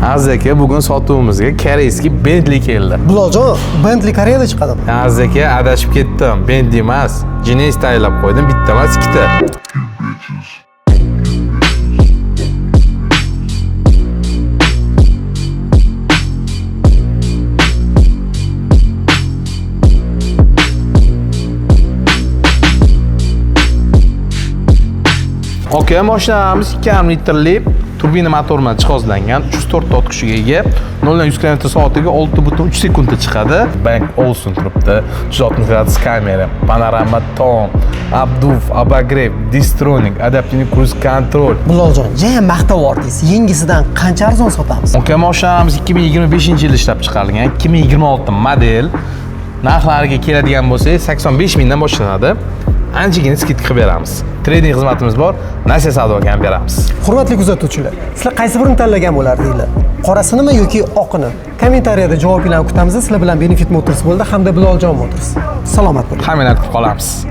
Aziz aka, bugun sotuvimizga koreyskiy Bentley keldi. Biloljon, Bentley Koreyada chiqadimi? Aziz aka, adashib ketdim. Bentley emas, Genesis tayyorlab qo'ydim. Bitta emas, ikkita. Okay, mashinamiz 2,5 litrli turbina motor bilan jihozlangan, 304 ot kuchiga ega, 0 dan 100 km/soatiga 6,3 sekundda chiqadi. Bank Olufsen turibdi, 360 gradus kamera, panorama tom, abduf, abagrev, distronic, adaptiv cruise control. Biloljon, jayam maqtavordingiz. Yengisidan qancha arzon sotamiz? Okay, mashinamiz 2025-yil ishlab chiqarilgan, 2026 model. Narxlariga keladigan bo'lsak, 85 mingdan boshlanadi. Anchagina skidka qilib beramiz. Trading xizmatimiz bor, nasiya savdoga ham beramiz. Hurmatli kuzatuvchilar, sizlar qaysi birini tanlagan bo'lardinglar? Qorasinimi yoki oqini? Kommentariyada javobinglarni kutamiz. Sizlar bilan Benefit Motors bo'ldi hamda Biloljon Motors. Salomat bo'ling. Hammani kutib qolamiz.